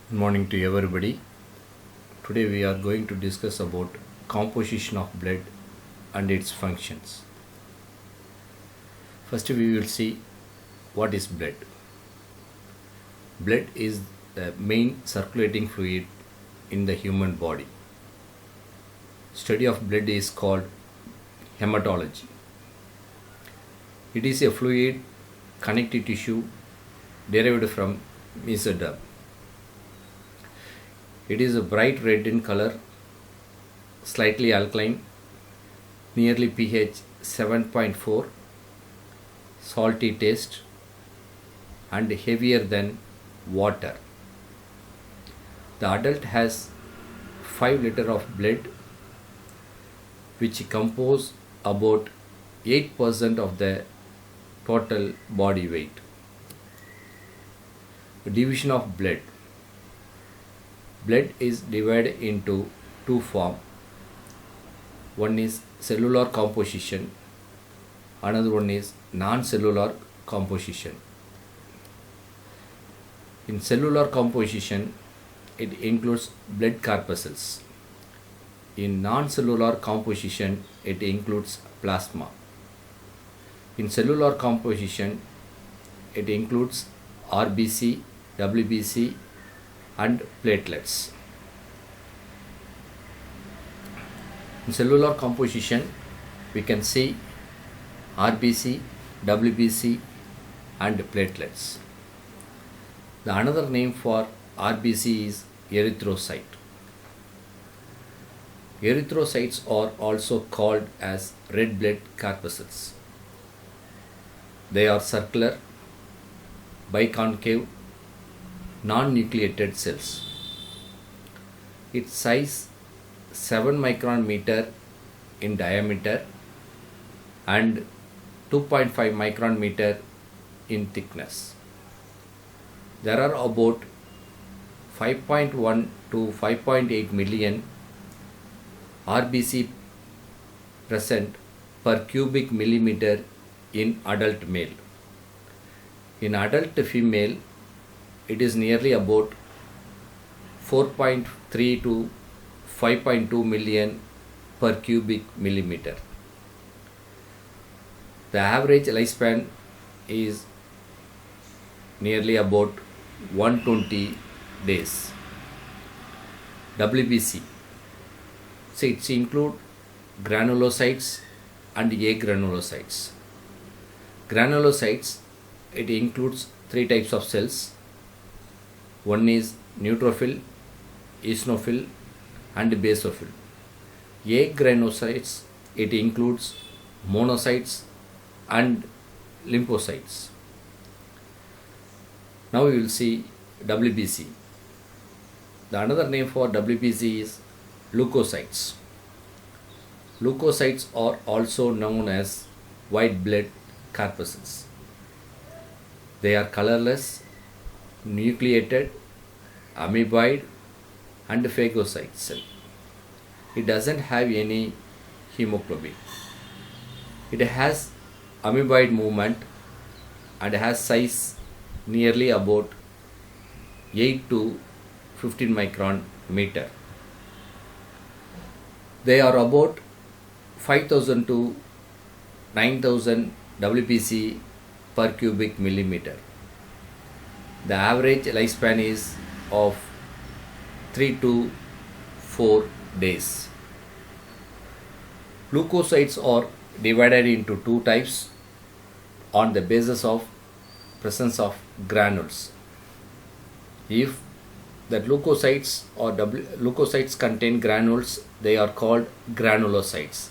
Good morning to everybody. Today we are going to discuss about composition of blood and its functions. First we will see what is blood. Blood is the main circulating fluid in the human body. Study of blood is called hematology. It is a fluid connective tissue derived from mesoderm. It is a bright red in color, slightly alkaline, nearly pH 7.4, salty taste, and heavier than water. The adult has 5 liters of blood, which compose about 8% of the total body weight. The division of blood. Blood is divided into two forms. One is cellular composition, another one is non-cellular composition. In cellular composition, it includes blood corpuscles. In non-cellular composition, it includes plasma. In cellular composition, it includes RBC, WBC, and platelets. In cellular composition, we can see RBC, WBC, and platelets. The another name for RBC is erythrocyte. Erythrocytes are also called as red blood corpuscles. They are circular, biconcave, non-nucleated cells. Its size 7 micron meter in diameter and 2.5 micron meter in thickness. There are about 5.1 to 5.8 million RBC present per cubic millimeter in adult male. In adult female, it is nearly about 4.3 to 5.2 million per cubic millimeter. The average lifespan is nearly about 120 days. WBC. So it includes granulocytes and agranulocytes. Granulocytes, it includes 3 types of cells. One is neutrophil, eosinophil, and basophil. Agranulocytes, it includes monocytes and lymphocytes. Now we will see WBC. The another name for WBC is leukocytes. Leukocytes are also known as white blood corpuscles. They are colorless, nucleated, amoeboid, and phagocyte cell. It doesn't have any hemoglobin. It has amoeboid movement and has size nearly about 8 to 15 micron meter. They are about 5000 to 9000 WBC per cubic millimeter. The average lifespan is of 3 to 4 days. Leukocytes are divided into 2 types on the basis of presence of granules. If the leukocytes or leukocytes contain granules, they are called granulocytes.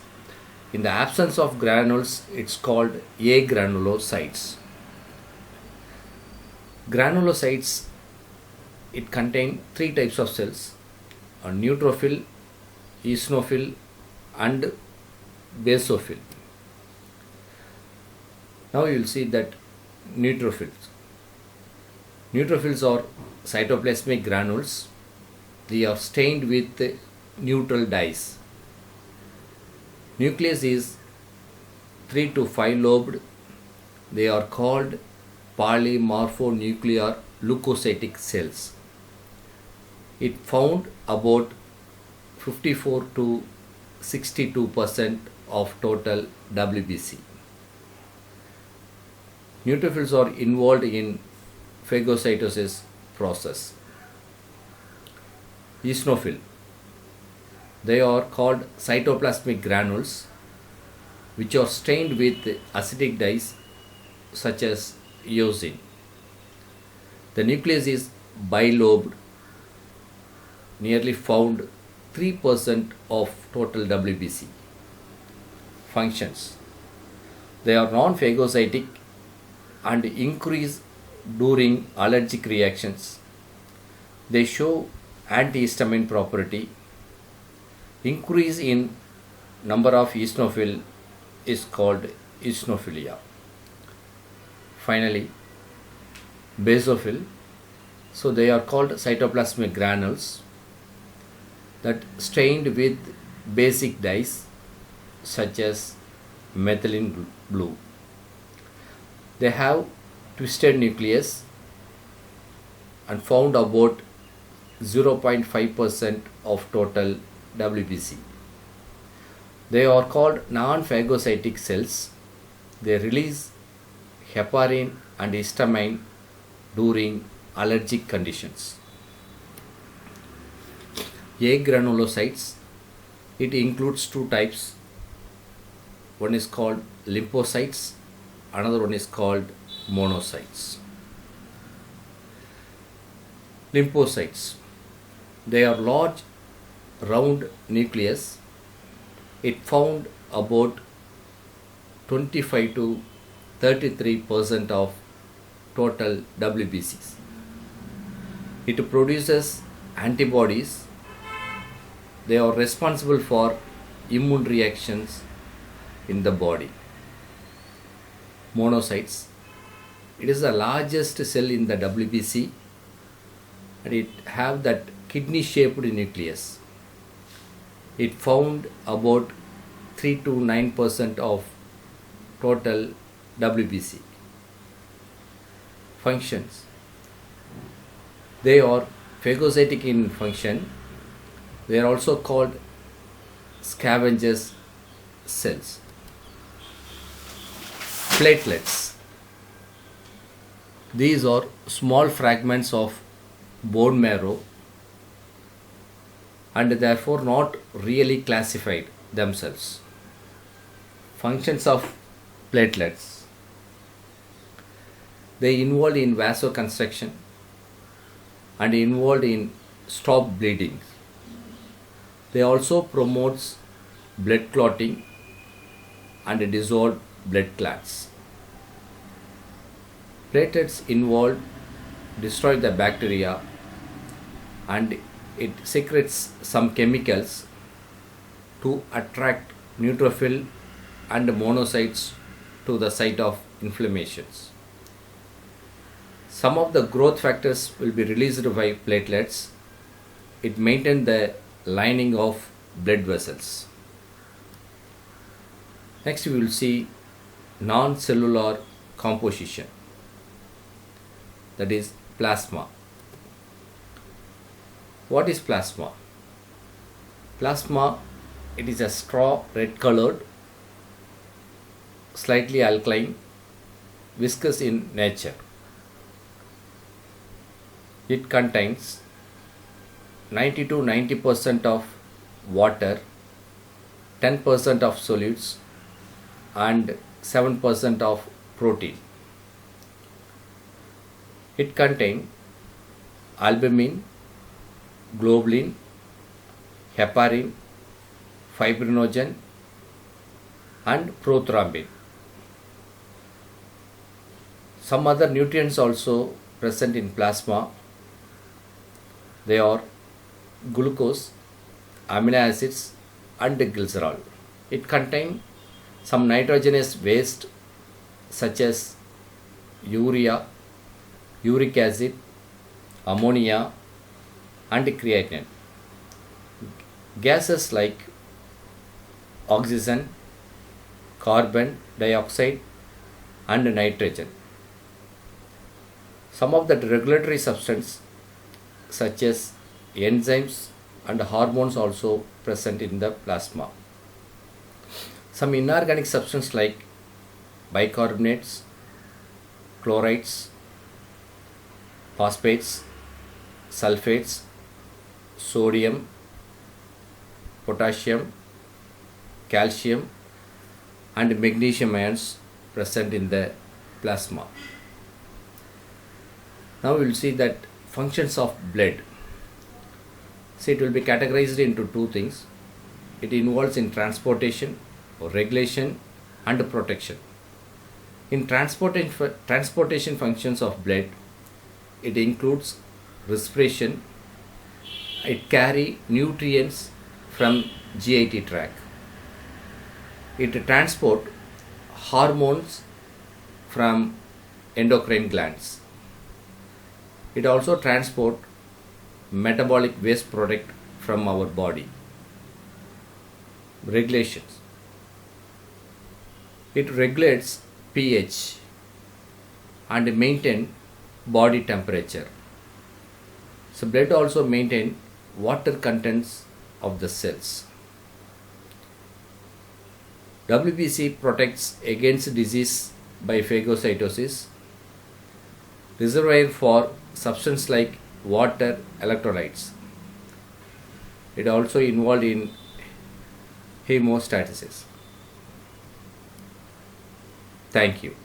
In the absence of granules, it's called agranulocytes. Granulocytes, it contain 3 types of cells: a neutrophil, eosinophil, and basophil. Now you will see that neutrophils. Neutrophils are cytoplasmic granules. They are stained with neutral dyes. Nucleus is 3 to 5 lobed. They are called polymorphonuclear leukocytic cells. It found about 54 to 62% of total WBC. Neutrophils are involved in phagocytosis process. Eosinophil. They are called cytoplasmic granules which are stained with acidic dyes such as eosin. The nucleus is bilobed, nearly found 3% of total WBC. Functions. They are non-phagocytic and increase during allergic reactions. They show antihistamine property. Increase in number of eosinophil is called eosinophilia. Finally, basophil. So they are called cytoplasmic granules that stained with basic dyes such as methylene blue. They have twisted nucleus and found about 0.5% of total WBC. They are called non-phagocytic cells. They release heparin and histamine during allergic conditions. Agranulocytes, it includes two types. One is called lymphocytes, another one is called monocytes. Lymphocytes, they are large round nucleus. It found about 25 to 33% of total WBCs. It produces antibodies. They are responsible for immune reactions in the body. Monocytes, it is the largest cell in the WBC and it have that kidney shaped nucleus. It found about 3 to 9% of total WBC. Functions, they are phagocytic in function. They are also called scavengers cells. Platelets, these are small fragments of bone marrow and therefore not really classified themselves. Functions of platelets, they involved in vasoconstriction and involved in stop bleeding. They also promotes blood clotting and dissolve blood clots. Platelets involved destroy the bacteria and it secretes some chemicals to attract neutrophil and monocytes to the site of inflammations. Some of the growth factors will be released by platelets. It maintains the lining of blood vessels. Next we will see non-cellular composition, that is plasma. What is plasma? Plasma, it is a straw red colored, slightly alkaline, viscous in nature. It contains 90 to 90% of water, 10% of solids and 7% of protein. It contains albumin, globulin, heparin, fibrinogen and prothrombin. Some other nutrients also present in plasma. They are glucose, amino acids and glycerol. It contains some nitrogenous waste such as urea, uric acid, ammonia and creatinine. Gases like oxygen, carbon dioxide and nitrogen. Some of the regulatory substances such as enzymes and hormones also present in the plasma. Some inorganic substances like bicarbonates, chlorides, phosphates, sulfates, sodium, potassium, calcium and magnesium ions present in the plasma. Now we will see that functions of blood. See, it will be categorized into two things. It involves in transportation, regulation and protection. In transportation functions of blood, it includes respiration. It carry nutrients from GIT tract. It transport hormones from endocrine glands. It also transport metabolic waste product from our body. Regulations. It regulates pH and maintain body temperature. So blood also maintain water contents of the cells. WBC protects against disease by phagocytosis, reservoir for substances like water electrolytes. It also involved in hemostasis. Thank you.